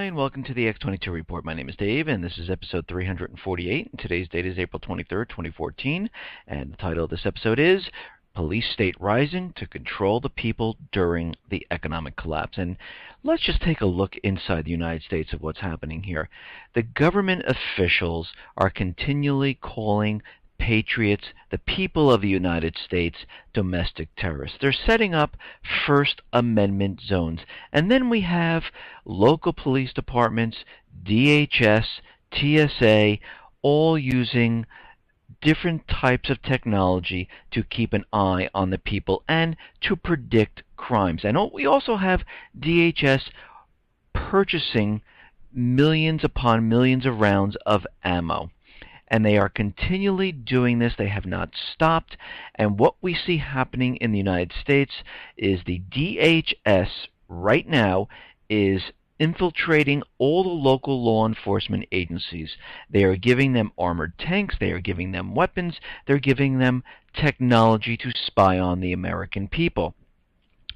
Hi, and welcome to the X22 Report. My name is Dave, and this is episode 348. And today's date is April 23rd, 2014, and the title of this episode is Police State Rising to Control the People During the Economic Collapse. And let's just take a look inside the United States of what's happening here. The government officials are continually calling patriots, the people of the United States, domestic terrorists. They're setting up First Amendment zones. And then we have local police departments, DHS, TSA, all using different types of technology to keep an eye on the people and to predict crimes. And we also have DHS purchasing millions upon millions of rounds of ammo. And they are continually doing this. They have not stopped. And what we see happening in the United States is the DHS right now is infiltrating all the local law enforcement agencies. They are giving them armored tanks. They are giving them weapons. They're giving them technology to spy on the American people.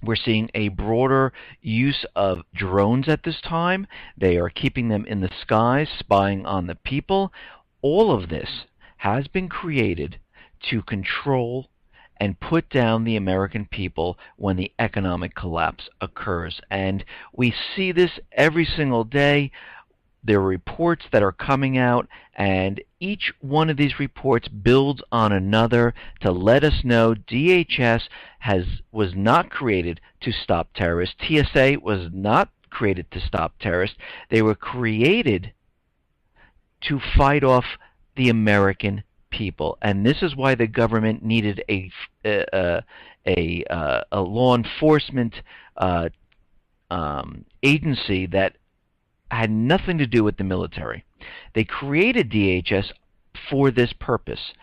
We're seeing a broader use of drones at this time. They are keeping them in the skies, spying on the people. All of this has been created to control and put down the American people when the economic collapse occurs. And we see this every single day. There are reports that are coming out, and each one of these reports builds on another to let us know DHS was not created to stop terrorists. TSA was not created to stop terrorists. They were created to fight off the American people, and this is why the government needed a law enforcement agency that had nothing to do with the military. They created DHS for this purpose.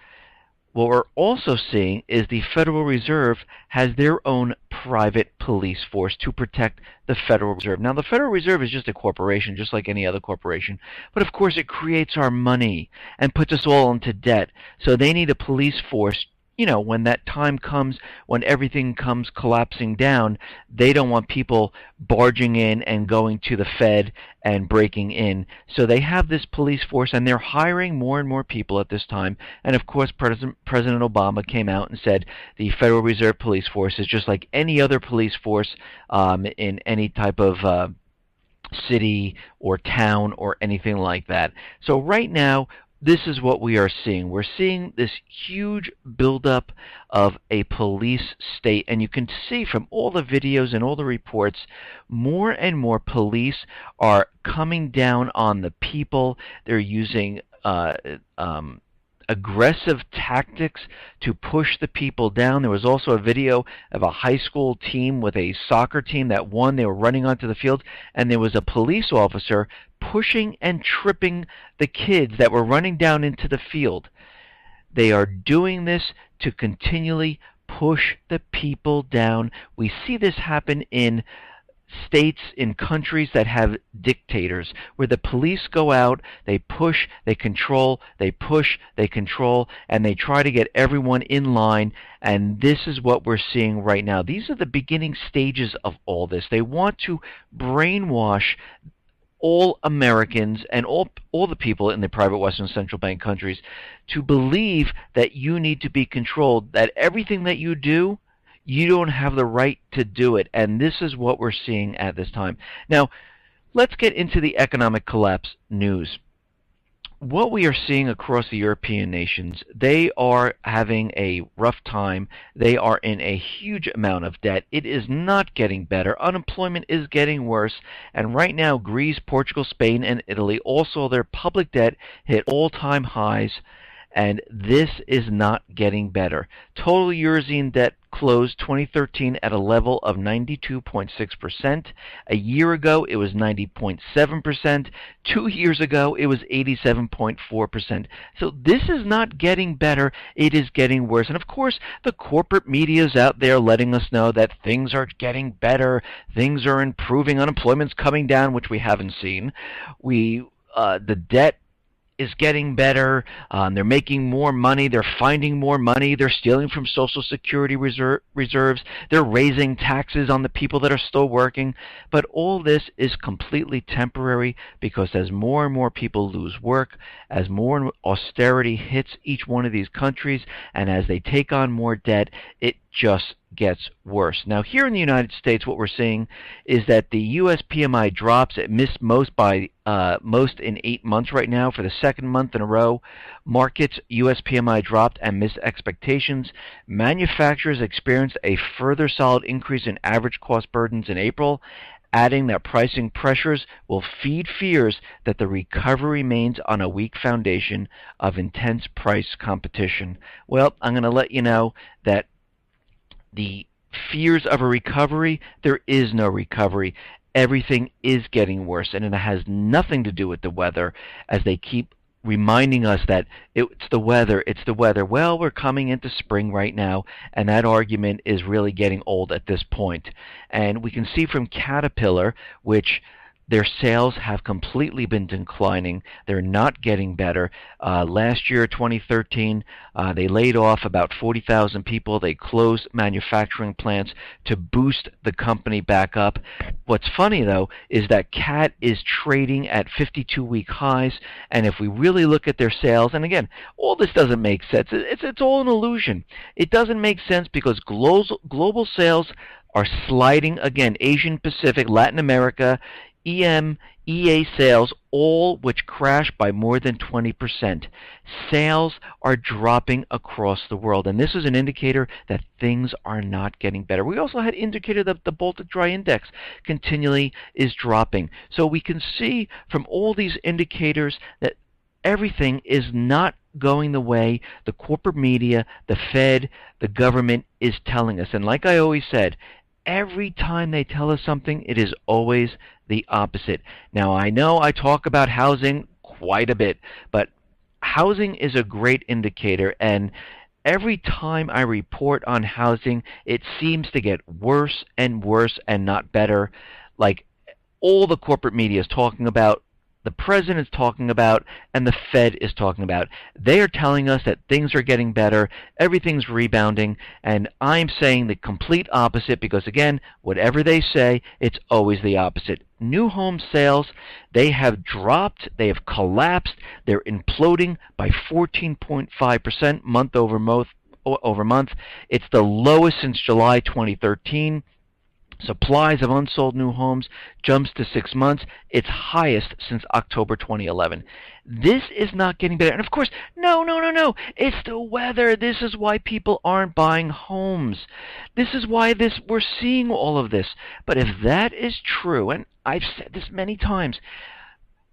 What we're also seeing is the Federal Reserve has their own private police force to protect the Federal Reserve. Now, the Federal Reserve is just a corporation, just like any other corporation. But, of course, it creates our money and puts us all into debt. So they need a police force. You know, when that time comes, when everything comes collapsing down, they don't want people barging in and going to the Fed and breaking in. So they have this police force, and they're hiring more and more people at this time. And, of course, President Obama came out and said the Federal Reserve Police Force is just like any other police force in any type of city or town or anything like that. So right now, this is what we are seeing. We're seeing this huge buildup of a police state, and you can see from all the videos and all the reports, more and more police are coming down on the people. They're using aggressive tactics to push the people down. There was also a video of a high school team with a soccer team that won. They were running onto the field, and there was a police officer pushing and tripping the kids that were running down into the field. They are doing this to continually push the people down. We see this happen in states, in countries that have dictators, where the police go out, they push, they control, they push, they control, and they try to get everyone in line. And this is what we're seeing right now. These are the beginning stages of all this. They want to brainwash all Americans and all the people in the private Western Central Bank countries to believe that you need to be controlled, that everything that you do, you don't have the right to do it. And this is what we're seeing at this time. Now, let's get into the economic collapse news. What we are seeing across the European nations, they are having a rough time. They are in a huge amount of debt. It is not getting better. Unemployment is getting worse. And right now, Greece, Portugal, Spain, and Italy, also their public debt hit all-time highs. And this is not getting better. Total Eurozone debt closed 2013 at a level of 92.6%. A year ago, it was 90.7%. 2 years ago, it was 87.4%. So this is not getting better. It is getting worse. And of course, the corporate media is out there letting us know that things are getting better, things are improving, unemployment's coming down, which we haven't seen. The debt is getting better. They're making more money. They're finding more money. They're stealing from Social Security reserves. They're raising taxes on the people that are still working. But all this is completely temporary, because as more and more people lose work, as more austerity hits each one of these countries, and as they take on more debt, it just gets worse. Now, here in the United States, what we're seeing is that the U.S. PMI drops. It missed most by most in 8 months right now. For the second month in a row, markets U.S. PMI dropped and missed expectations. Manufacturers experienced a further solid increase in average cost burdens in April, adding that pricing pressures will feed fears that the recovery remains on a weak foundation of intense price competition. Well, I'm going to let you know that the fears of a recovery, there is no recovery. Everything is getting worse, and it has nothing to do with the weather, as they keep reminding us that it's the weather, it's the weather. Well, we're coming into spring right now, and that argument is really getting old at this point. And we can see from Caterpillar, which their sales have completely been declining. They're not getting better. Last year, 2013, they laid off about 40,000 people. They closed manufacturing plants to boost the company back up. What's funny, though, is that CAT is trading at 52-week highs, and if we really look at their sales, and again, all this doesn't make sense. It's all an illusion. It doesn't make sense because global sales are sliding again. Asian Pacific, Latin America, EMEA sales, all which crashed by more than 20%. Sales are dropping across the world, and this is an indicator that things are not getting better. We also had indicated that the Baltic Dry Index continually is dropping. So we can see from all these indicators that everything is not going the way the corporate media, the Fed, the government is telling us. And like I always said, every time they tell us something, it is always the opposite. Now, I know I talk about housing quite a bit, but housing is a great indicator, and every time I report on housing, it seems to get worse and worse and not better. Like all the corporate media is talking about, the president is talking about, and the Fed is talking about. They are telling us that things are getting better, everything's rebounding, and I'm saying the complete opposite, because again, whatever they say, it's always the opposite. New home sales, they have dropped, they have collapsed, they're imploding by 14.5% month over month. It's the lowest since July 2013. Supplies of unsold new homes jumps to 6 months, its highest since October 2011. This is not getting better. And of course, no. It's the weather. This is why people aren't buying homes. This is why we're seeing all of this. But if that is true, and I've said this many times,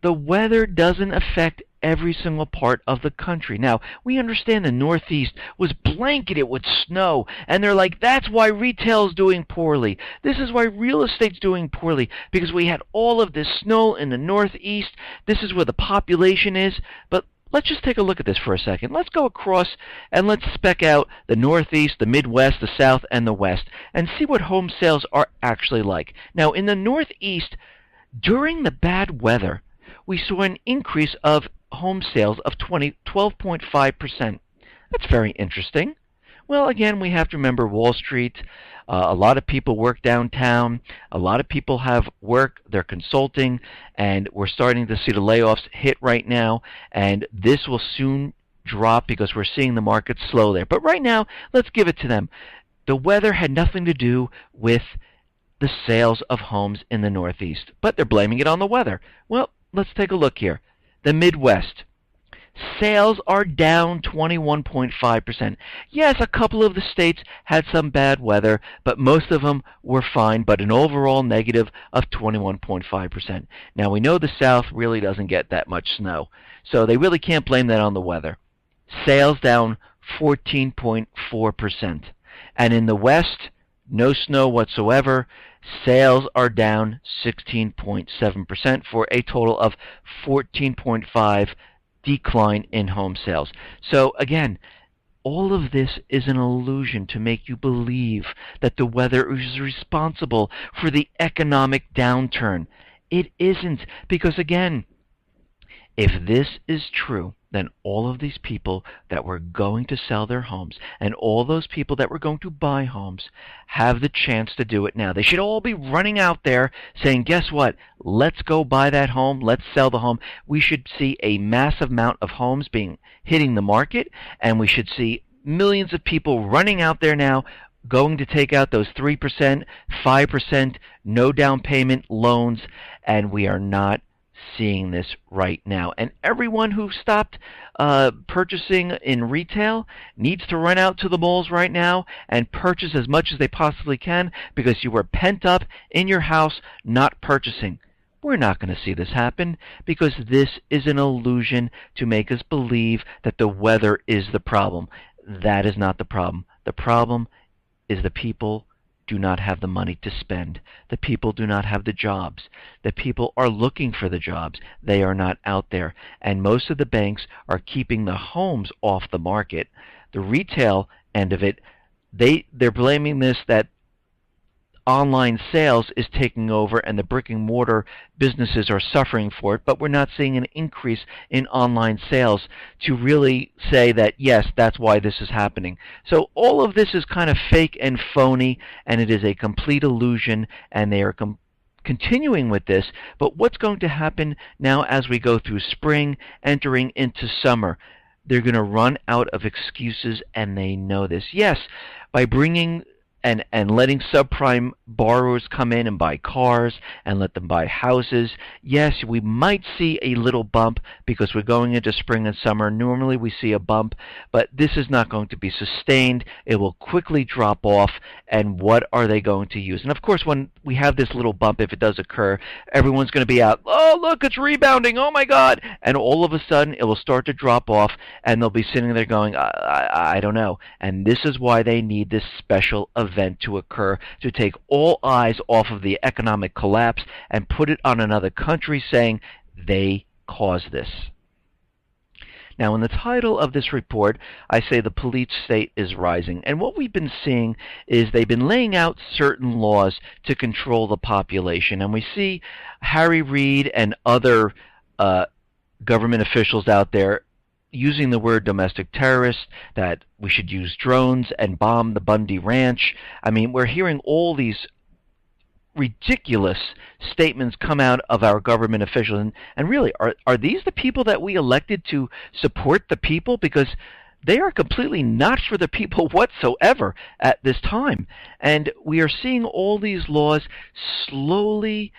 the weather doesn't affect every single part of the country. Now, we understand the Northeast was blanketed with snow, and they're like, that's why retail's doing poorly. This is why real estate's doing poorly, because we had all of this snow in the Northeast. This is where the population is. But let's just take a look at this for a second. Let's go across and let's spec out the Northeast, the Midwest, the South, and the West, and see what home sales are actually like. Now, in the Northeast, during the bad weather, we saw an increase of home sales of 12.5%. That's very interesting. Well, again, we have to remember Wall Street. A lot of people work downtown. A lot of people have work. They're consulting, and we're starting to see the layoffs hit right now, and this will soon drop because we're seeing the market slow there. But right now, let's give it to them. The weather had nothing to do with the sales of homes in the Northeast, but they're blaming it on the weather. Well, let's take a look here. The Midwest. Sales are down 21.5%. Yes, a couple of the states had some bad weather, but most of them were fine, but an overall negative of 21.5%. Now, we know the South really doesn't get that much snow, so they really can't blame that on the weather. Sales down 14.4%. And in the West, no snow whatsoever. Sales are down 16.7% for a total of 14.5% decline in home sales. So again, all of this is an illusion to make you believe that the weather is responsible for the economic downturn. It isn't, because again, If this is true, then all of these people that were going to sell their homes and all those people that were going to buy homes have the chance to do it now. They should all be running out there saying, guess what? Let's go buy that home. Let's sell the home. We should see a massive amount of homes hitting the market, and we should see millions of people running out there now going to take out those 3%, 5%, no down payment loans, and we are not seeing this right now. And everyone who stopped purchasing in retail needs to run out to the malls right now and purchase as much as they possibly can, because you were pent up in your house not purchasing. We're not going to see this happen, because this is an illusion to make us believe that the weather is the problem. That is not the problem. The problem is the people do not have the money to spend. The people do not have the jobs. The people are looking for the jobs. They are not out there. And most of the banks are keeping the homes off the market. The retail end of it, they're blaming this that online sales is taking over and the brick and mortar businesses are suffering for it, but we're not seeing an increase in online sales to really say that, yes, that's why this is happening. So all of this is kind of fake and phony, and it is a complete illusion, and they are continuing with this. But what's going to happen now as we go through spring, entering into summer? They're going to run out of excuses, and they know this. Yes, by bringing and letting subprime borrowers come in and buy cars and let them buy houses. Yes, we might see a little bump because we're going into spring and summer. Normally we see a bump, but this is not going to be sustained. It will quickly drop off, and what are they going to use? And of course, when we have this little bump, if it does occur, everyone's going to be out, oh, look, it's rebounding, oh my God, and all of a sudden it will start to drop off, and they'll be sitting there going, I don't know. And this is why they need this special event to occur, to take all eyes off of the economic collapse and put it on another country, saying they caused this. Now, in the title of this report, I say the police state is rising. And what we've been seeing is they've been laying out certain laws to control the population. And we see Harry Reid and other government officials out there using the word domestic terrorists, that we should use drones and bomb the Bundy Ranch. I mean, we're hearing all these ridiculous statements come out of our government officials. And really, are these the people that we elected to support the people? Because they are completely not for the people whatsoever at this time. And we are seeing all these laws slowly,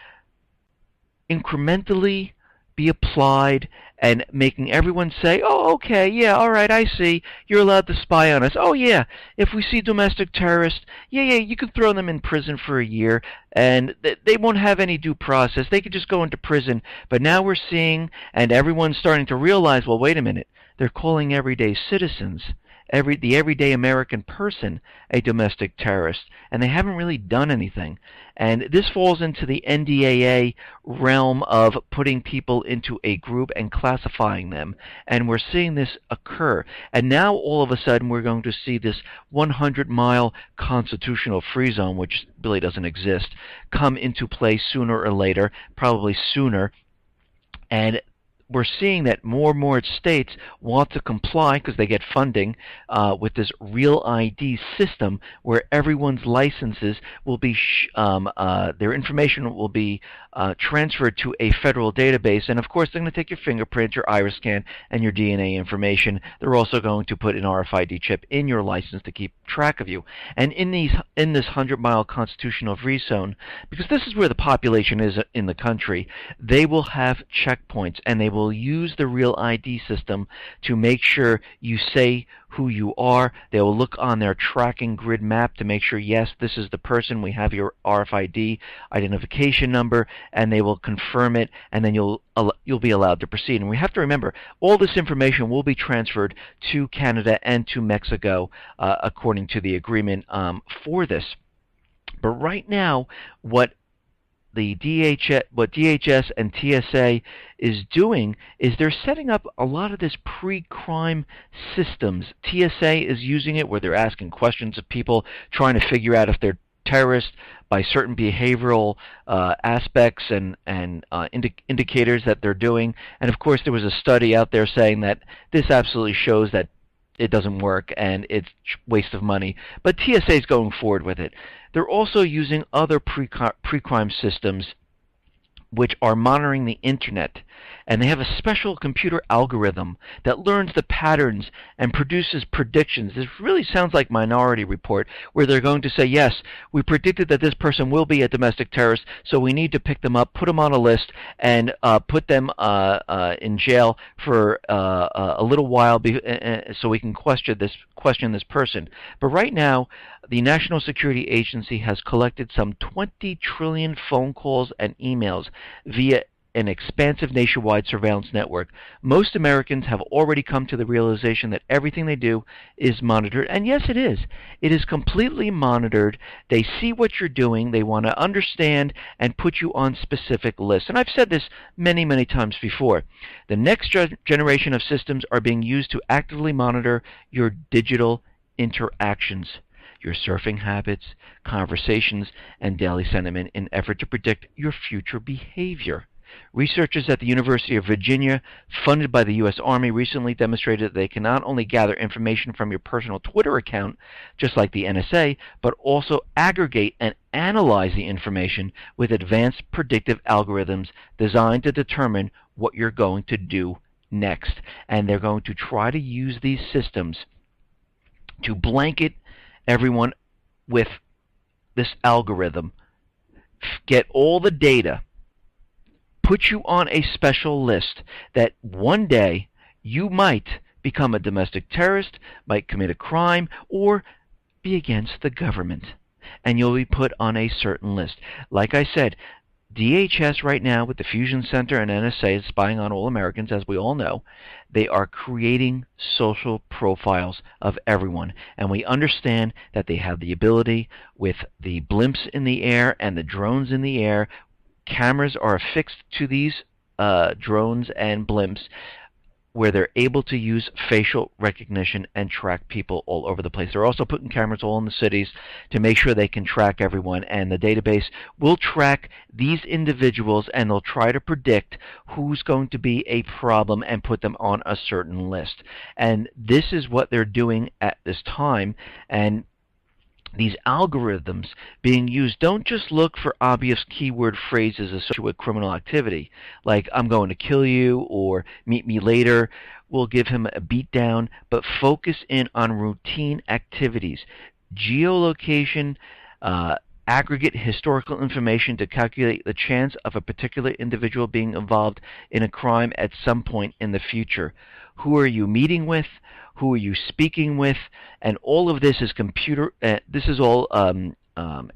incrementally be applied, and making everyone say, oh, okay, yeah, all right, I see. You're allowed to spy on us. Oh, yeah, if we see domestic terrorists, yeah, you can throw them in prison for a year, and they won't have any due process. They could just go into prison. But now we're seeing, and everyone's starting to realize, well, wait a minute, they're calling everyday citizens, the everyday American person, a domestic terrorist, and they haven't really done anything. And this falls into the NDAA realm of putting people into a group and classifying them, and we're seeing this occur. And now all of a sudden we're going to see this 100-mile constitutional free zone, which really doesn't exist, come into play sooner or later, probably sooner. And we're seeing that more and more states want to comply, because they get funding, with this Real ID system, where everyone's licenses will be, their information will be transferred to a federal database. And of course, they're going to take your fingerprint, your iris scan, and your DNA information. They're also going to put an RFID chip in your license to keep track of you. And in this 100-mile constitutional free zone, because this is where the population is in the country, they will have checkpoints, and they will use the Real ID system to make sure you say who you are. They will look on their tracking grid map to make sure, yes, this is the person, we have your RFID identification number, and they will confirm it, and then you'll be allowed to proceed. And we have to remember, all this information will be transferred to Canada and to Mexico, according to the agreement for this. But right now, what DHS and TSA is doing is they're setting up a lot of this pre-crime systems. TSA is using it where they're asking questions of people, trying to figure out if they're terrorists, by certain behavioral aspects and indicators that they're doing. And of course, there was a study out there saying that this absolutely shows that it doesn't work and it's waste of money. But TSA is going forward with it. They're also using other pre-crime systems which are monitoring the internet, and they have a special computer algorithm that learns the patterns and produces predictions. This really sounds like Minority Report, where they're going to say, yes, we predicted that this person will be a domestic terrorist, so we need to pick them up, put them on a list, and put them in jail for a little while so we can question this person. But right now, the National Security Agency has collected some 20 trillion phone calls and emails via an expansive nationwide surveillance network. Most Americans have already come to the realization that everything they do is monitored. And yes, it is. It is completely monitored. They see what you're doing. They want to understand and put you on specific lists. And I've said this many, many times before. The next generation of systems are being used to actively monitor your digital interactions, your surfing habits, conversations, and daily sentiment in effort to predict your future behavior. Researchers at the University of Virginia, funded by the U.S. Army, recently demonstrated that they can not only gather information from your personal Twitter account, just like the NSA, but also aggregate and analyze the information with advanced predictive algorithms designed to determine what you're going to do next. And they're going to try to use these systems to blanket everyone with this algorithm, get all the data, put you on a special list that one day you might become a domestic terrorist, might commit a crime, or be against the government. And you'll be put on a certain list. Like I said, DHS right now with the Fusion Center and NSA is spying on all Americans, as we all know. They are creating social profiles of everyone. And we understand that they have the ability with the blimps in the air and the drones in the air. Cameras are affixed to these drones and blimps where they're able to use facial recognition and track people all over the place. They're also putting cameras all in the cities to make sure they can track everyone, and the database will track these individuals, and they'll try to predict who's going to be a problem and put them on a certain list. And this is what they're doing at this time, and these algorithms being used don't just look for obvious keyword phrases associated with criminal activity, like I'm going to kill you or meet me later. We'll give him a beatdown, but focus in on routine activities, geolocation, aggregate historical information to calculate the chance of a particular individual being involved in a crime at some point in the future. Who are you meeting with? Who are you speaking with? And all of this is this is all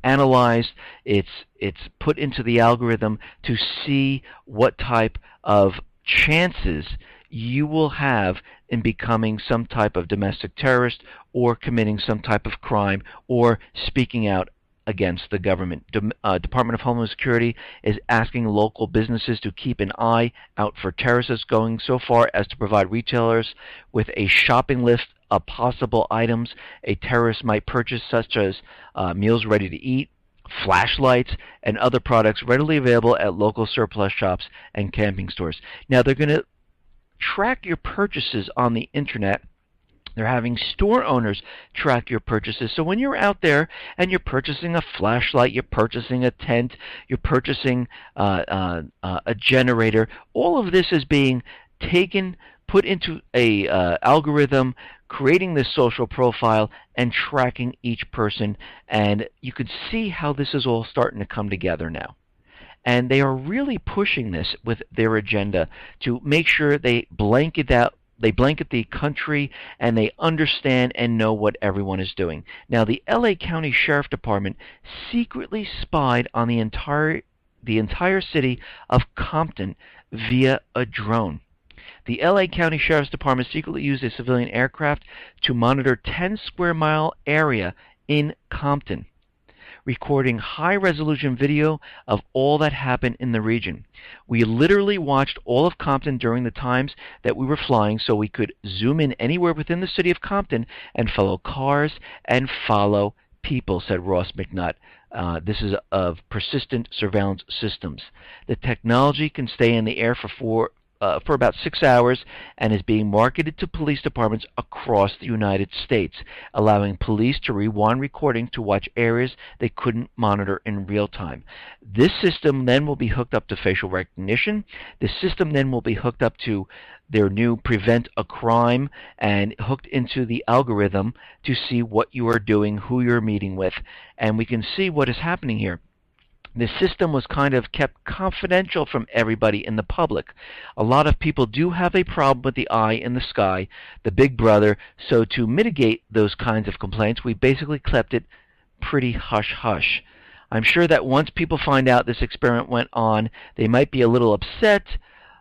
analyzed. It's put into the algorithm to see what type of chances you will have in becoming some type of domestic terrorist or committing some type of crime or speaking out against the government. Department of Homeland Security is asking local businesses to keep an eye out for terrorists, going so far as to provide retailers with a shopping list of possible items a terrorist might purchase, such as meals ready to eat, flashlights, and other products readily available at local surplus shops and camping stores. Now, they're going to track your purchases on the internet. They're having store owners track your purchases. So when you're out there and you're purchasing a flashlight, you're purchasing a tent, you're purchasing a generator, all of this is being taken, put into a algorithm, creating this social profile and tracking each person. And you can see how this is all starting to come together now. And they are really pushing this with their agenda to make sure they blanket the country and they understand and know what everyone is doing. Now, the LA County Sheriff Department secretly spied on the entire city of Compton via a drone. The LA County Sheriff's Department secretly used a civilian aircraft to monitor 10-square-mile area in Compton, recording high-resolution video of all that happened in the region. We literally watched all of Compton during the times that we were flying, so we could zoom in anywhere within the city of Compton and follow cars and follow people, said Ross McNutt, This is of persistent surveillance systems. The technology can stay in the air for about 6 hours and is being marketed to police departments across the United States, allowing police to rewind recording to watch areas they couldn't monitor in real time. This system then will be hooked up to facial recognition. The system then will be hooked up to their new Prevent a Crime and hooked into the algorithm to see what you are doing, who you're meeting with, and we can see what is happening here. The system was kind of kept confidential from everybody in the public. A lot of people do have a problem with the eye in the sky, the big brother, so to mitigate those kinds of complaints, we basically kept it pretty hush-hush. I'm sure that once people find out this experiment went on, they might be a little upset,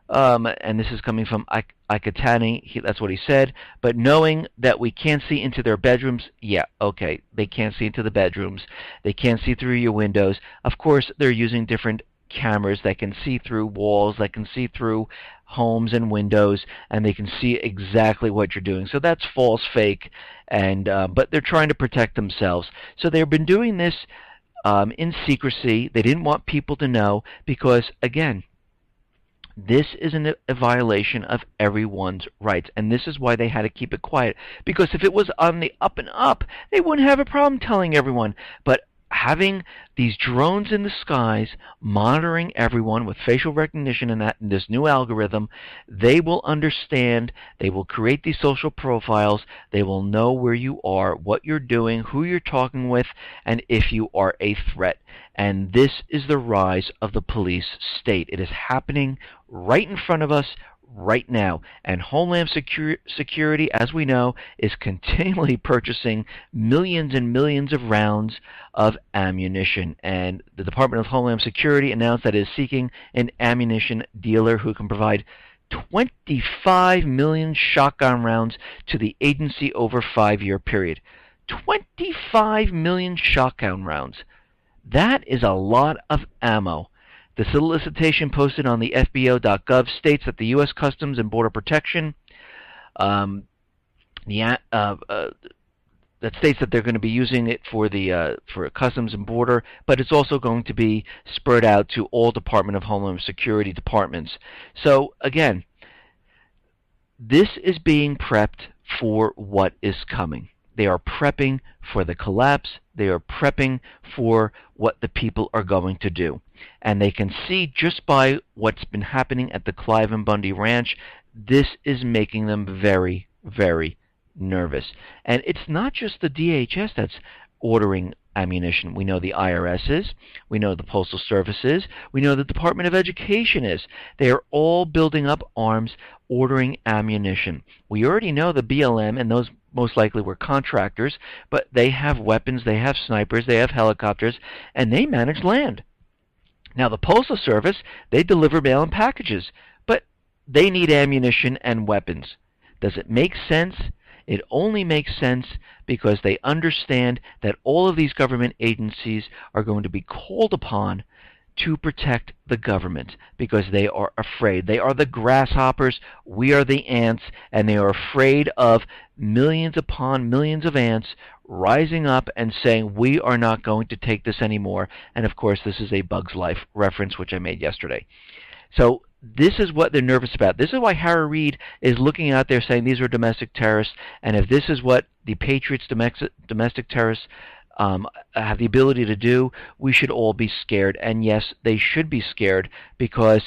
and this is coming from Ikatani, that's what he said, but knowing that we can't see into their bedrooms, yeah, okay, they can't see into the bedrooms, they can't see through your windows. Of course, they're using different cameras that can see through walls, that can see through homes and windows, and they can see exactly what you're doing. So that's false, fake, and but they're trying to protect themselves. So they've been doing this in secrecy. They didn't want people to know because, again, this is a violation of everyone's rights, and this is why they had to keep it quiet. Because if it was on the up and up, they wouldn't have a problem telling everyone. But having these drones in the skies monitoring everyone with facial recognition and this new algorithm, they will understand, they will create these social profiles, they will know where you are, what you're doing, who you're talking with, and if you are a threat. And this is the rise of the police state. It is happening right in front of us right now. And Homeland Security, as we know, is continually purchasing millions and millions of rounds of ammunition. And the Department of Homeland Security announced that it is seeking an ammunition dealer who can provide 25 million shotgun rounds to the agency over a 5-year period. 25 million shotgun rounds. That is a lot of ammo. The solicitation posted on the FBO.gov states that the U.S. Customs and Border Protection that states that they're going to be using it for Customs and Border, but it's also going to be spread out to all Department of Homeland Security departments. So again, this is being prepped for what is coming. They are prepping for the collapse. They are prepping for what the people are going to do. And they can see just by what's been happening at the Clive and Bundy Ranch, this is making them very, very nervous. And it's not just the DHS that's ordering ammunition. We know the IRS is. We know the Postal Service is. We know the Department of Education is. They are all building up arms, ordering ammunition. We already know the BLM, and those most likely were contractors, but they have weapons, they have snipers, they have helicopters, and they manage land. Now the Postal Service, they deliver mail and packages, but they need ammunition and weapons. Does it make sense? It only makes sense because they understand that all of these government agencies are going to be called upon to protect the government because they are afraid. They are the grasshoppers, we are the ants, and they are afraid of millions upon millions of ants rising up and saying, we are not going to take this anymore. And of course, this is a Bug's Life reference, which I made yesterday. So this is what they're nervous about. This is why Harry Reid is looking out there saying these are domestic terrorists, and if this is what the Patriots domestic terrorists have the ability to do, we should all be scared. And yes, they should be scared because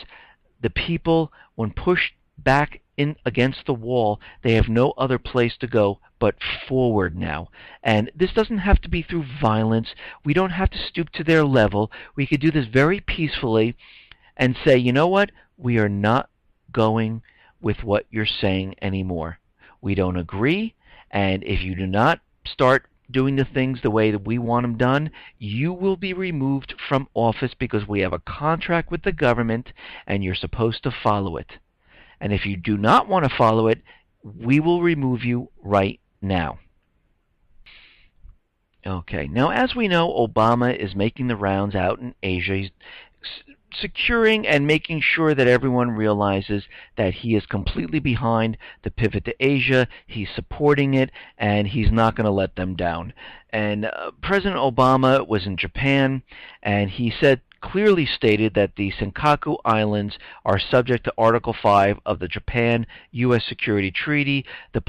the people, when pushed back in against the wall, they have no other place to go but forward now. And this doesn't have to be through violence. We don't have to stoop to their level. We could do this very peacefully and say, you know what? We are not going with what you're saying anymore. We don't agree, and if you do not start doing the things the way that we want them done, you will be removed from office because we have a contract with the government and you're supposed to follow it. And if you do not want to follow it, we will remove you right now. Okay, now as we know, Obama is making the rounds out in Asia. He's securing and making sure that everyone realizes that he is completely behind the pivot to Asia, he's supporting it, and he's not going to let them down. And President Obama was in Japan, and he clearly stated that the Senkaku Islands are subject to Article 5 of the Japan-U.S. Security Treaty. The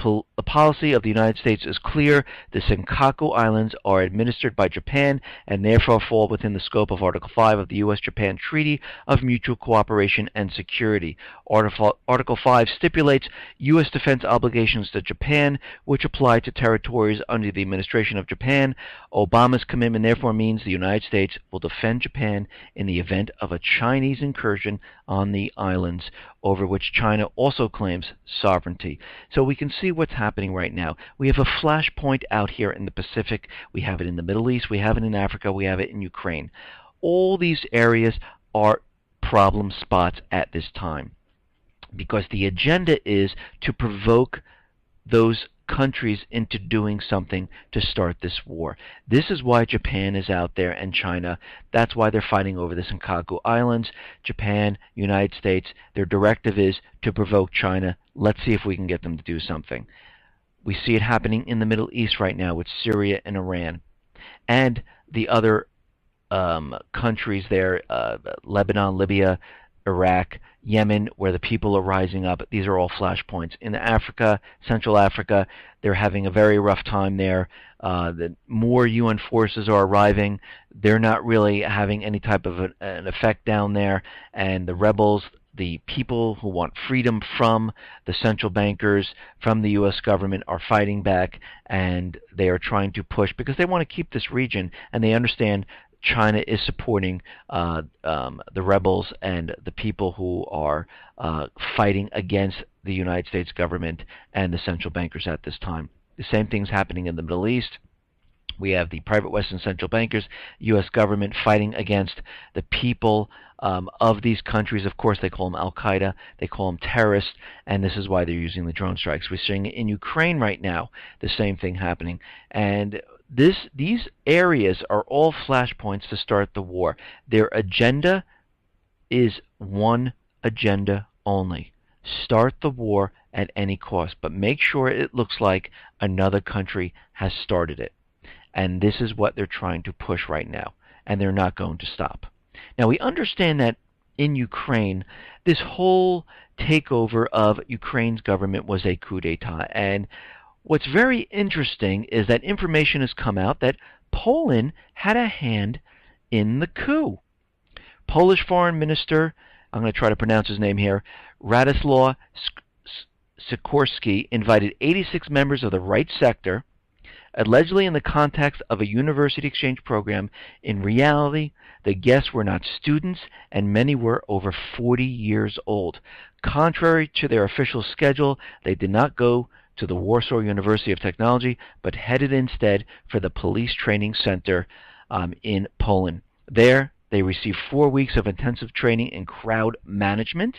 policy of the United States is clear. The Senkaku Islands are administered by Japan and therefore fall within the scope of Article 5 of the U.S.-Japan Treaty of Mutual Cooperation and Security. Article 5 stipulates U.S. defense obligations to Japan, which apply to territories under the administration of Japan. Obama's commitment therefore means the United States will defend Japan in the event of a Chinese incursion on the islands, over which China also claims sovereignty. So we can see what's happening right now. We have a flashpoint out here in the Pacific. We have it in the Middle East. We have it in Africa. We have it in Ukraine. All these areas are problem spots at this time, because the agenda is to provoke those countries into doing something to start this war. This is why Japan is out there and China. That's why they're fighting over the Senkaku Islands. Japan, United States, their directive is to provoke China. Let's see if we can get them to do something. We see it happening in the Middle East right now with Syria and Iran. And the other countries there, Lebanon, Libya, Iraq, Yemen, where the people are rising up. These are all flashpoints. In Africa, Central Africa, they're having a very rough time there. The more UN forces are arriving. They're not really having any type of an effect down there. And the rebels, the people who want freedom from the central bankers, from the U.S. government, are fighting back, and they are trying to push because they want to keep this region, and they understand China is supporting the rebels and the people who are fighting against the United States government and the central bankers at this time. The same thing's happening in the Middle East. We have the private Western central bankers, U.S. government fighting against the people of these countries. Of course, they call them Al-Qaeda, they call them terrorists, and this is why they're using the drone strikes. We're seeing in Ukraine right now the same thing happening. And these areas are all flashpoints to start the war. Their agenda is one agenda only. Start the war at any cost, but make sure it looks like another country has started it. And this is what they're trying to push right now, and they're not going to stop. Now, we understand that in Ukraine, this whole takeover of Ukraine's government was a coup d'etat, and what's very interesting is that information has come out that Poland had a hand in the coup. Polish Foreign Minister, I'm going to try to pronounce his name here, Radoslaw Sikorski, invited 86 members of the right sector, allegedly in the context of a university exchange program. In reality, the guests were not students, and many were over 40 years old. Contrary to their official schedule, they did not go to the Warsaw University of Technology, but headed instead for the Police Training Center in Poland. There, they received 4 weeks of intensive training in crowd management,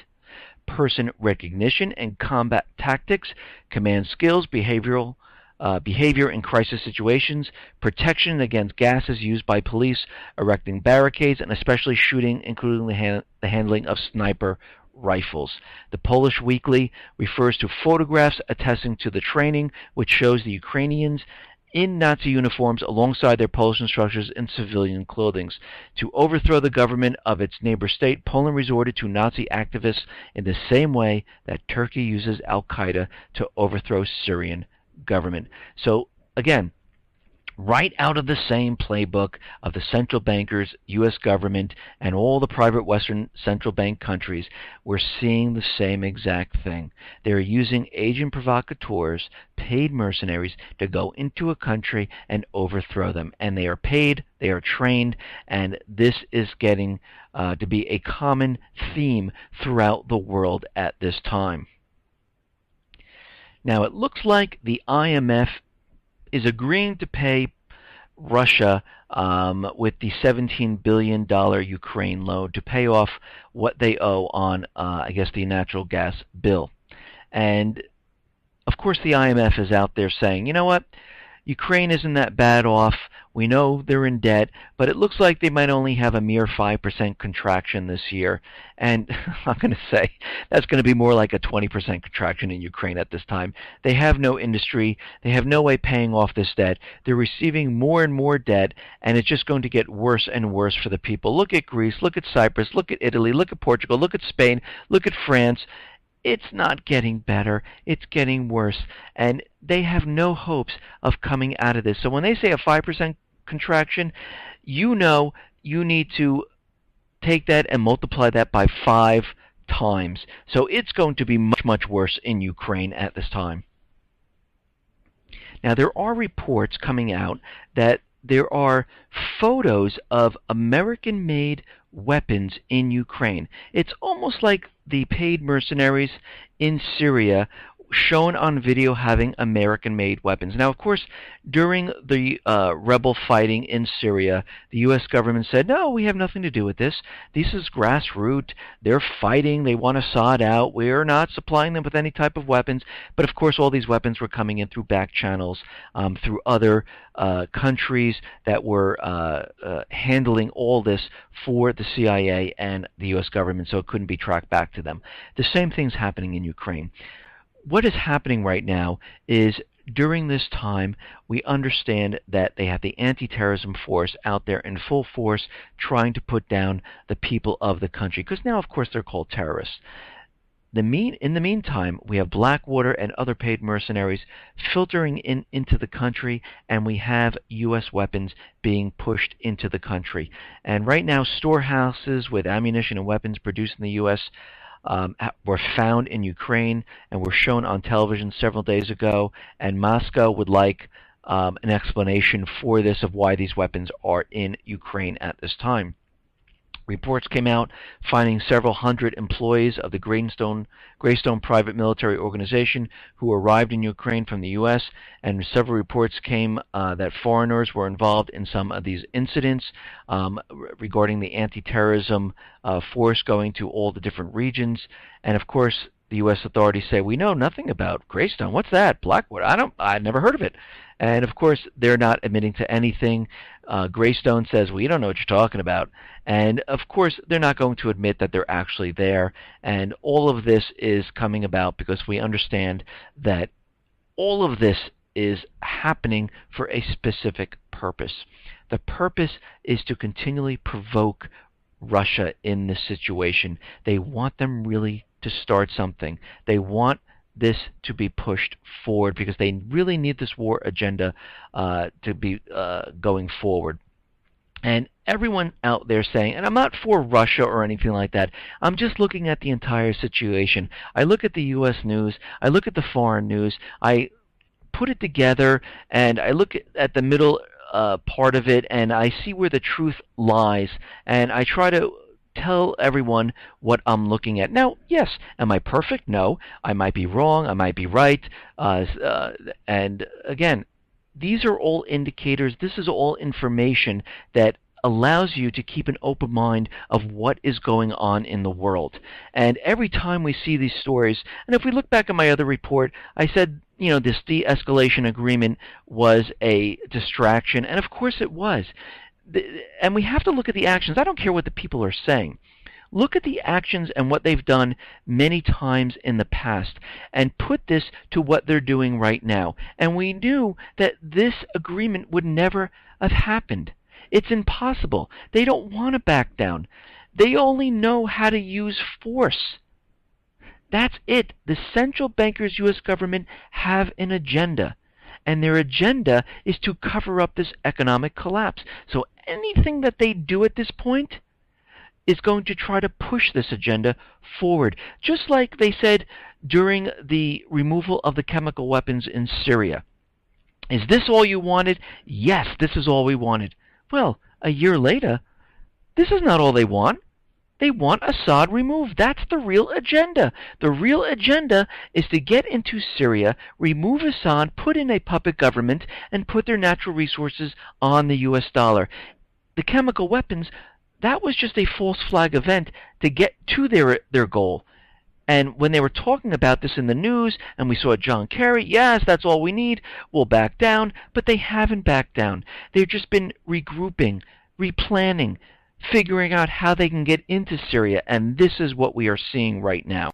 person recognition and combat tactics, command skills, behavior in crisis situations, protection against gases used by police, erecting barricades, and especially shooting, including the handling of sniper rifles. The Polish Weekly refers to photographs attesting to the training, which shows the Ukrainians in Nazi uniforms alongside their Polish instructors in civilian clothing. To overthrow the government of its neighbor state, Poland resorted to Nazi activists in the same way that Turkey uses Al-Qaeda to overthrow Syrian government. So again, right out of the same playbook of the central bankers, U.S. government, and all the private Western central bank countries, we're seeing the same exact thing. They're using agent provocateurs, paid mercenaries, to go into a country and overthrow them. And they are paid, they are trained, and this is getting to be a common theme throughout the world at this time. Now, it looks like the IMF is agreeing to pay Russia with the $17 billion Ukraine loan to pay off what they owe on, I guess, the natural gas bill. And, of course, the IMF is out there saying, you know what, Ukraine isn't that bad off. We know they're in debt, but it looks like they might only have a mere 5% contraction this year. And I'm going to say that's going to be more like a 20% contraction in Ukraine at this time. They have no industry. They have no way paying off this debt. They're receiving more and more debt, and it's just going to get worse and worse for the people. Look at Greece, look at Cyprus, look at Italy, look at Portugal, look at Spain, look at France. It's not getting better. It's getting worse. And they have no hopes of coming out of this. So when they say a 5% contraction, you know you need to take that and multiply that by 5 times. So it's going to be much, much worse in Ukraine at this time. Now, there are reports coming out that there are photos of American-made weapons in Ukraine. It's almost like the paid mercenaries in Syria shown on video having American-made weapons. Now, of course, during the rebel fighting in Syria, the U.S. government said, no, we have nothing to do with this. This is grassroots. They're fighting. They want Assad out. We're not supplying them with any type of weapons. But, of course, all these weapons were coming in through back channels, through other countries that were handling all this for the CIA and the U.S. government, so it couldn't be tracked back to them. The same thing's happening in Ukraine. What is happening right now is during this time we understand that they have the anti-terrorism force out there in full force trying to put down the people of the country, because now of course they're called terrorists. In the meantime, we have Blackwater and other paid mercenaries filtering into the country, and we have U.S. weapons being pushed into the country. And right now storehouses with ammunition and weapons produced in the U.S. Were found in Ukraine and were shown on television several days ago, and Moscow would like an explanation for this, of why these weapons are in Ukraine at this time. Reports came out finding several hundred employees of the Greystone private military organization who arrived in Ukraine from the U.S., and several reports came that foreigners were involved in some of these incidents regarding the anti-terrorism force going to all the different regions. And of course, the U.S. authorities say, we know nothing about Greystone. What's that? Blackwood? I've never heard of it. And of course, they're not admitting to anything. Greystone says, well, you don't know what you're talking about. And of course, they're not going to admit that they're actually there. And all of this is coming about because we understand that all of this is happening for a specific purpose. The purpose is to continually provoke Russia in this situation. They want them really to start something. They want this to be pushed forward because they really need this war agenda to be going forward. And everyone out there saying, and I'm not for Russia or anything like that, I'm just looking at the entire situation. I look at the U.S. news, I look at the foreign news, I put it together, and I look at the middle part of it, and I see where the truth lies, and I try to tell everyone what I'm looking at. Now, yes, am I perfect? No. I might be wrong, I might be right, and again, these are all indicators. This is all information that allows you to keep an open mind of what is going on in the world. And every time we see these stories, and if we look back at my other report, I said, you know, this de-escalation agreement was a distraction, and of course it was. And we have to look at the actions. I don't care what the people are saying. Look at the actions and what they've done many times in the past and put this to what they're doing right now. And we knew that this agreement would never have happened. It's impossible. They don't want to back down. They only know how to use force. That's it. The central bankers, U.S. government, have an agenda. And their agenda is to cover up this economic collapse. So anything that they do at this point is going to try to push this agenda forward. Just like they said during the removal of the chemical weapons in Syria. Is this all you wanted? Yes, this is all we wanted. Well, a year later, this is not all they want. They want Assad removed. That's the real agenda. The real agenda is to get into Syria, remove Assad, put in a puppet government, and put their natural resources on the U.S. dollar. The chemical weapons, that was just a false flag event to get to their goal. And when they were talking about this in the news, and we saw John Kerry, yes, that's all we need, we'll back down, but they haven't backed down. They've just been regrouping, replanning, figuring out how they can get into Syria, and this is what we are seeing right now.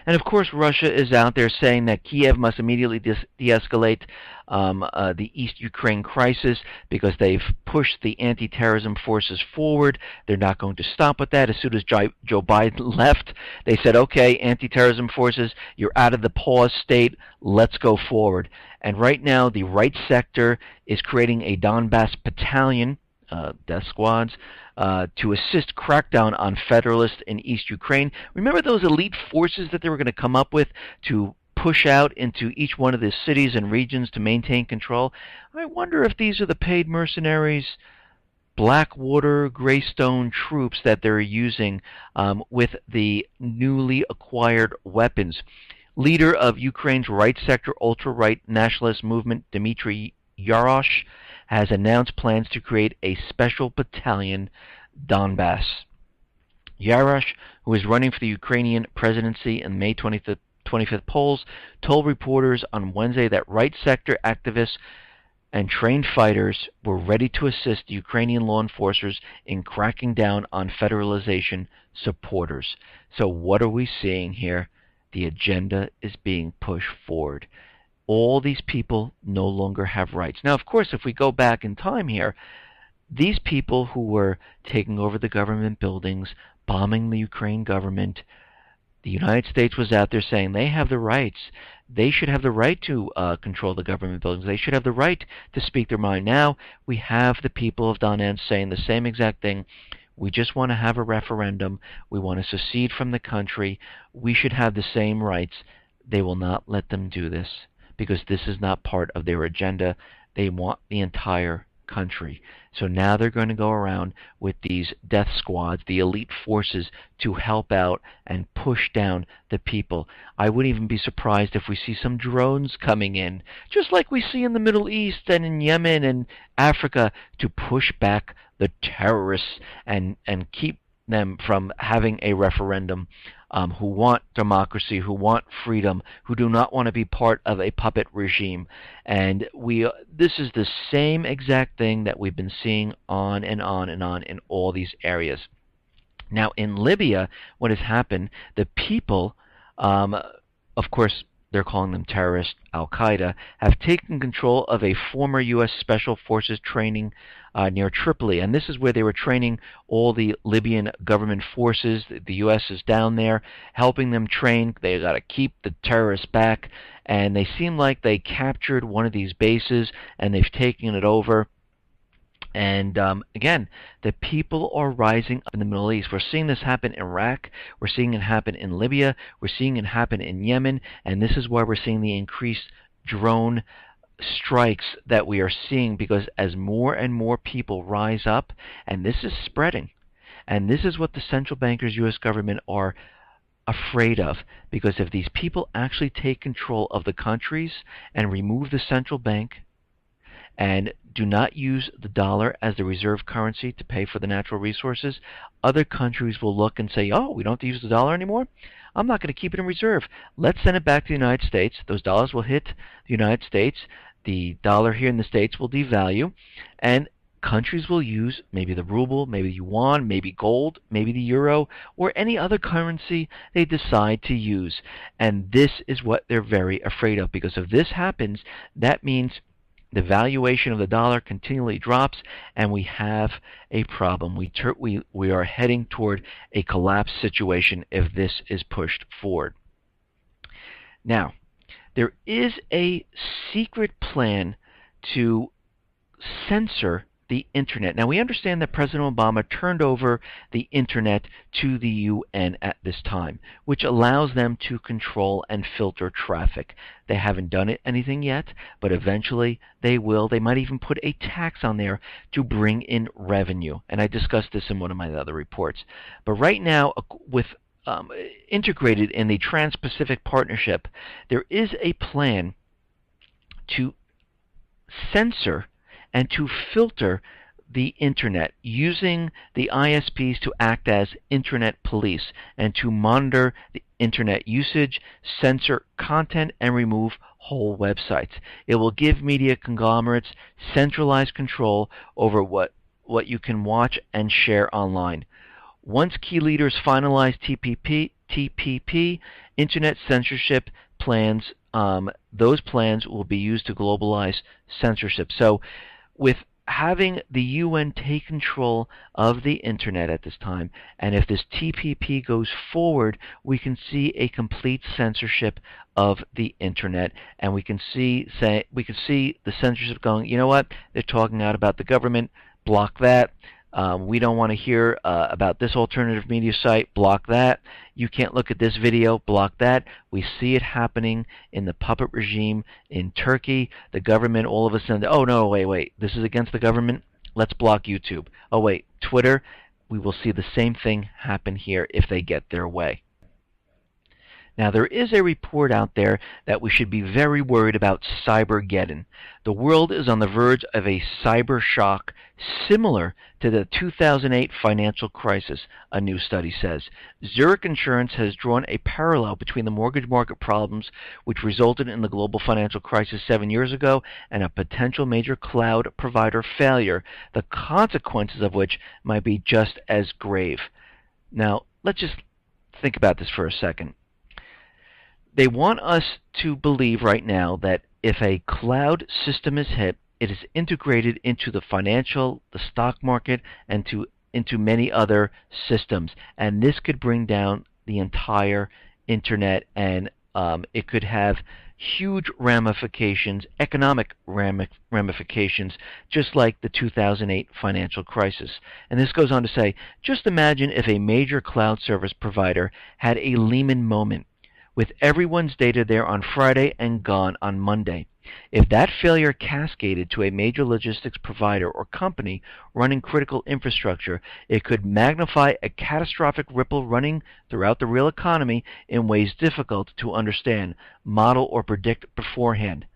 And of course, Russia is out there saying that Kiev must immediately de-escalate the East Ukraine crisis because they've pushed the anti-terrorism forces forward. They're not going to stop with that. As soon as Joe Biden left, they said, okay, anti-terrorism forces, you're out of the pause state. Let's go forward. And right now, the right sector is creating a Donbass battalion, death squads, to assist crackdown on federalists in East Ukraine. Remember those elite forces that they were going to come up with to push out into each one of the cities and regions to maintain control? I wonder if these are the paid mercenaries, Blackwater, Greystone troops that they're using with the newly acquired weapons. Leader of Ukraine's right sector ultra-right nationalist movement, Dmitry Yarosh, has announced plans to create a special battalion, Donbass. Yarosh, who is running for the Ukrainian presidency in May 25th polls, told reporters on Wednesday that right sector activists and trained fighters were ready to assist the Ukrainian law enforcers in cracking down on federalization supporters. So what are we seeing here? The agenda is being pushed forward. All these people no longer have rights. Now, of course, if we go back in time here, these people who were taking over the government buildings, bombing the Ukraine government, the United States was out there saying they have the rights. They should have the right to control the government buildings. They should have the right to speak their mind. Now we have the people of Donetsk saying the same exact thing. We just want to have a referendum. We want to secede from the country. We should have the same rights. They will not let them do this, because this is not part of their agenda. They want the entire country. So now they're going to go around with these death squads, the elite forces, to help out and push down the people. I wouldn't even be surprised if we see some drones coming in, just like we see in the Middle East and in Yemen and Africa, to push back the terrorists and keep them from having a referendum, who want democracy, who want freedom, who do not want to be part of a puppet regime. And this is the same exact thing that we've been seeing on and on and on in all these areas. Now in Libya, what has happened, the people, of course, they're calling them terrorists, Al-Qaeda, have taken control of a former U.S. Special Forces training near Tripoli. And this is where they were training all the Libyan government forces. The U.S. is down there helping them train. They got to keep the terrorists back. And they seem like they captured one of these bases and they've taken it over. And again, the people are rising up in the Middle East. We're seeing this happen in Iraq. We're seeing it happen in Libya. We're seeing it happen in Yemen. And this is why we're seeing the increased drone strikes that we are seeing, because as more and more people rise up, and this is spreading, and this is what the central bankers, U.S. government, are afraid of, because if these people actually take control of the countries and remove the central bank and do not use the dollar as the reserve currency to pay for the natural resources, other countries will look and say, oh, we don't have to use the dollar anymore? I'm not going to keep it in reserve. Let's send it back to the United States. Those dollars will hit the United States. The dollar here in the States will devalue, and countries will use maybe the ruble, maybe the yuan, maybe gold, maybe the euro, or any other currency they decide to use. And this is what they're very afraid of, because if this happens, that means the valuation of the dollar continually drops, and we have a problem. We are heading toward a collapse situation if this is pushed forward. Now, there is a secret plan to censor the Internet. Now, we understand that President Obama turned over the Internet to the UN at this time, which allows them to control and filter traffic. They haven't done anything yet, but eventually they will. They might even put a tax on there to bring in revenue. And I discussed this in one of my other reports. But right now, with integrated in the Trans-Pacific Partnership, there is a plan to censor and to filter the Internet, using the ISPs to act as Internet police and to monitor the internet usage, censor content, and remove whole websites. It will give media conglomerates centralized control over what you can watch and share online. Once key leaders finalize TPP, internet censorship plans, those plans will be used to globalize censorship. So with having the UN take control of the internet at this time, and if this TPP goes forward, we can see a complete censorship of the internet, and we can see the censorship going, you know what, they're talking out about the government, block that. We don't want to hear about this alternative media site, block that. You can't look at this video, block that. We see it happening in the puppet regime in Turkey. The government all of a sudden, oh no, wait, this is against the government, let's block YouTube. Oh wait, Twitter, we will see the same thing happen here if they get their way. Now, there is a report out there that we should be very worried about Cybergeddon. The world is on the verge of a cyber shock similar to the 2008 financial crisis, a new study says. Zurich Insurance has drawn a parallel between the mortgage market problems which resulted in the global financial crisis 7 years ago and a potential major cloud provider failure, the consequences of which might be just as grave. Now, let's just think about this for a second. They want us to believe right now that if a cloud system is hit, it is integrated into the financial, the stock market, and into many other systems. And this could bring down the entire internet, and it could have huge ramifications, economic ramifications, just like the 2008 financial crisis. And this goes on to say, just imagine if a major cloud service provider had a Lehman moment, with everyone's data there on Friday and gone on Monday. If that failure cascaded to a major logistics provider or company running critical infrastructure, it could magnify a catastrophic ripple running throughout the real economy in ways difficult to understand, model, or predict beforehand.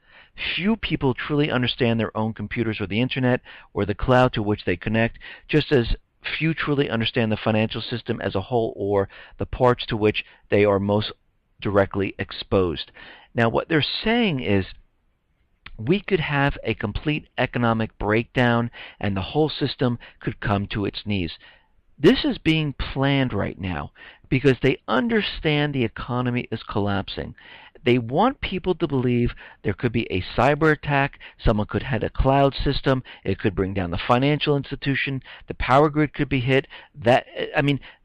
Few people truly understand their own computers or the internet or the cloud to which they connect, just as few truly understand the financial system as a whole or the parts to which they are most directly exposed. Now, what they're saying is we could have a complete economic breakdown and the whole system could come to its knees. This is being planned right now because they understand the economy is collapsing. They want people to believe there could be a cyber attack, someone could hit a cloud system, it could bring down the financial institution, the power grid could be hit. The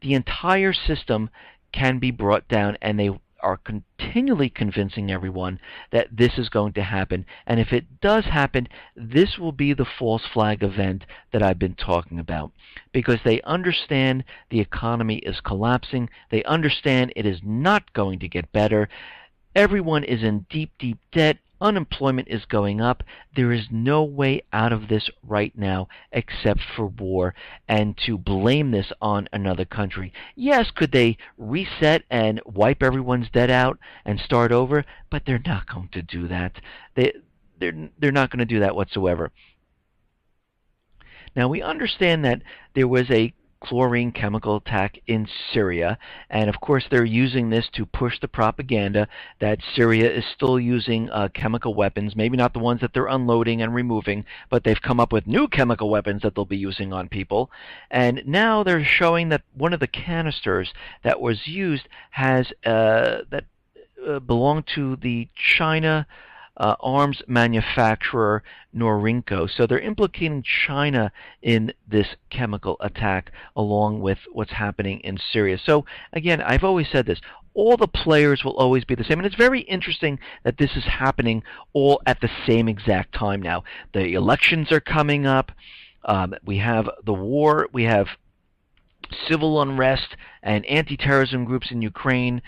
entire system can be brought down, and they are continually convincing everyone that this is going to happen. And if it does happen, this will be the false flag event that I've been talking about, because they understand the economy is collapsing. They understand it is not going to get better. Everyone is in deep, deep debt. Unemployment is going up. There is no way out of this right now except for war, and to blame this on another country. Yes, could they reset and wipe everyone's debt out and start over? But they're not going to do that. They're not going to do that whatsoever. Now, we understand that there was a chlorine chemical attack in Syria, and of course they're using this to push the propaganda that Syria is still using chemical weapons, maybe not the ones that they're unloading and removing, but they've come up with new chemical weapons that they'll be using on people. And now they're showing that one of the canisters that was used has belonged to the China arms manufacturer Norinco. So they're implicating China in this chemical attack along with what's happening in Syria. So again, I've always said this, all the players will always be the same. And it's very interesting that this is happening all at the same exact time now. The elections are coming up. We have the war. We have civil unrest and anti-terrorism groups in Ukraine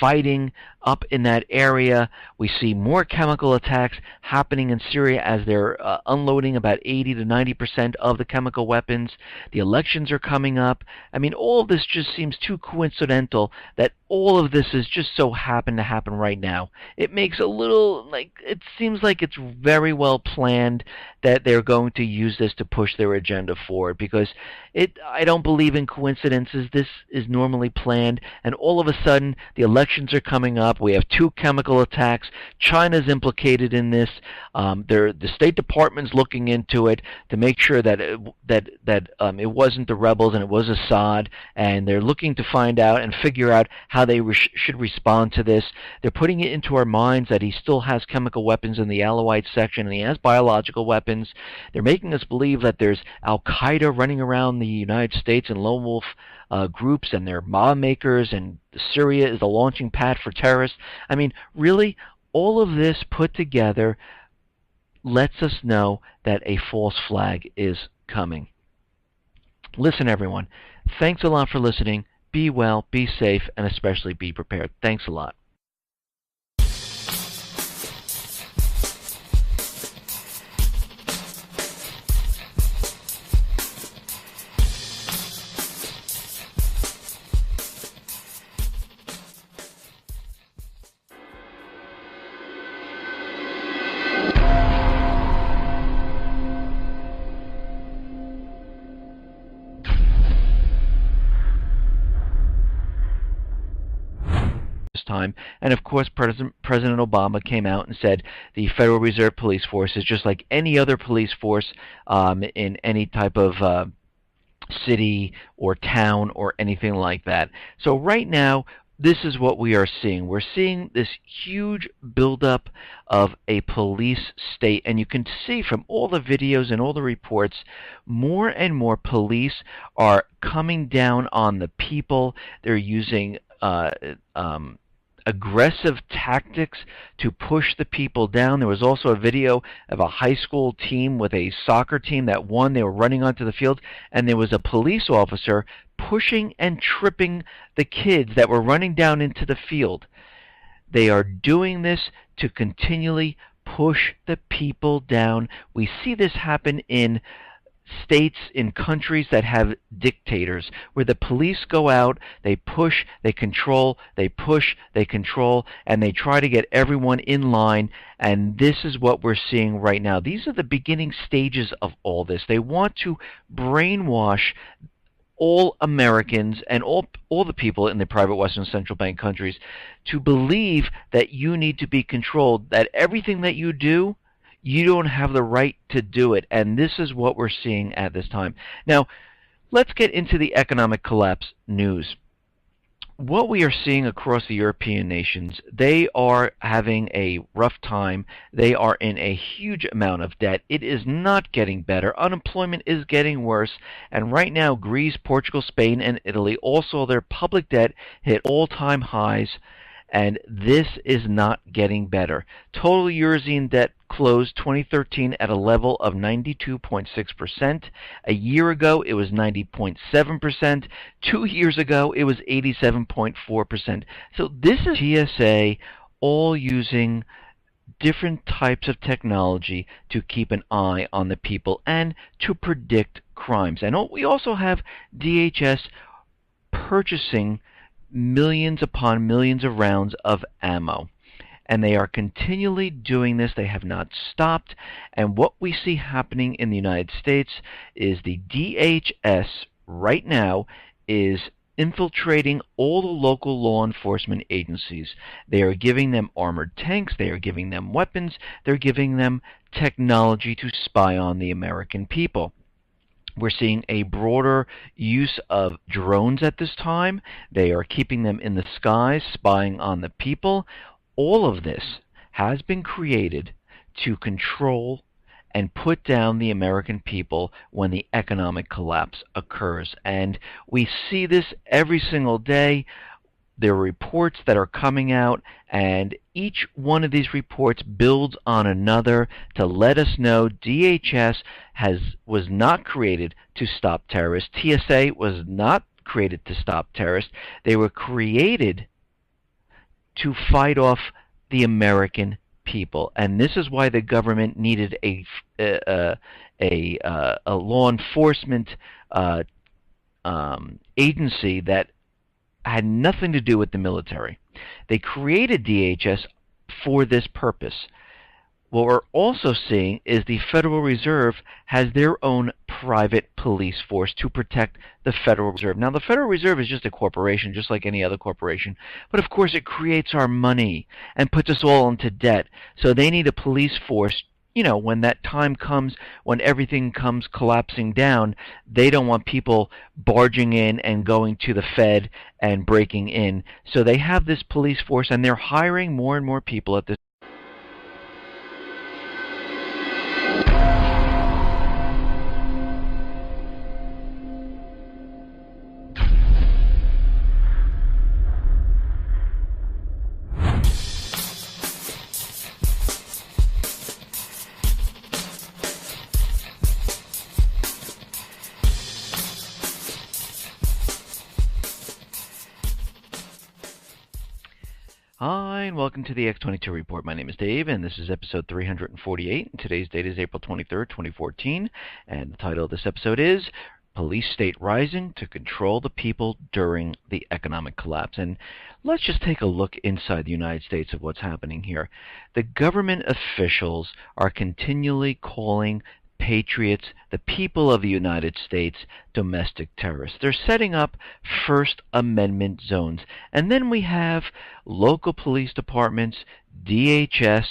fighting up in that area. We see more chemical attacks happening in Syria as they're unloading about 80 to 90% of the chemical weapons. The elections are coming up. I mean, all of this just seems too coincidental that all of this is just so happen to happen right now. It makes a little, like, it seems like it's very well planned that they're going to use this to push their agenda forward, because I don't believe in coincidences. This is normally planned, and all of a sudden the elections are coming up. We have two chemical attacks. China's implicated in this. The State Department's looking into it to make sure that it wasn't the rebels and it was Assad, and they're looking to find out and figure out how they should respond to this. They're putting it into our minds that he still has chemical weapons in the Alawite section, and he has biological weapons. They're making us believe that there's Al-Qaeda running around the United States and lone wolf groups, and they're bomb makers, and Syria is the launching pad for terrorists. I mean, really, all of this put together lets us know that a false flag is coming. Listen, everyone, thanks a lot for listening. Be well, be safe, and especially be prepared. Thanks a lot. Time. And of course, President Obama came out and said the Federal Reserve Police Force is just like any other police force in any type of city or town or anything like that. So right now, this is what we are seeing. We're seeing this huge buildup of a police state, and you can see from all the videos and all the reports, more and more police are coming down on the people. They're using aggressive tactics to push the people down. There was also a video of a high school team with a soccer team that won. They were running onto the field, and there was a police officer pushing and tripping the kids that were running down into the field. They are doing this to continually push the people down. We see this happen in states, in countries that have dictators, where the police go out, they push, they control, they push, they control, and they try to get everyone in line. And this is what we're seeing right now. These are the beginning stages of all this. They want to brainwash all Americans and all the people in the private Western Central Bank countries to believe that you need to be controlled, that everything that you do, you don't have the right to do it. And this is what we're seeing at this time. Now, let's get into the economic collapse news. What we are seeing across the European nations, they are having a rough time. They are in a huge amount of debt. It is not getting better. Unemployment is getting worse. And right now, Greece, Portugal, Spain, and Italy, also their public debt hit all-time highs. And this is not getting better. Total Eurozone debt closed 2013 at a level of 92.6%. A year ago, it was 90.7%. 2 years ago, it was 87.4%. So this is TSA all using different types of technology to keep an eye on the people and to predict crimes. And we also have DHS purchasing millions upon millions of rounds of ammo. And they are continually doing this. They have not stopped. And what we see happening in the United States is the DHS right now is infiltrating all the local law enforcement agencies. They are giving them armored tanks. They are giving them weapons. They're giving them technology to spy on the American people. We're seeing a broader use of drones at this time. They are keeping them in the skies, spying on the people. All of this has been created to control and put down the American people when the economic collapse occurs. And we see this every single day. There are reports that are coming out, and each one of these reports builds on another to let us know DHS was not created to stop terrorists. TSA was not created to stop terrorists. They were created to fight off the American people. And this is why the government needed a law enforcement agency that had nothing to do with the military. They created DHS for this purpose. What we're also seeing is the Federal Reserve has their own private police force to protect the Federal Reserve. Now, the Federal Reserve is just a corporation, just like any other corporation, but of course it creates our money and puts us all into debt. So they need a police force. You know, when that time comes, when everything comes collapsing down, they don't want people barging in and going to the Fed and breaking in. So they have this police force, and they're hiring more and more people at this. Hi, and welcome to the X22 Report. My name is Dave, and this is episode 348. And today's date is April 23rd, 2014, and the title of this episode is Police State Rising to Control the People During the Economic Collapse. And let's just take a look inside the United States of what's happening here. The government officials are continually calling patriots, the people of the United States, domestic terrorists. They're setting up First Amendment zones. And then we have local police departments, DHS,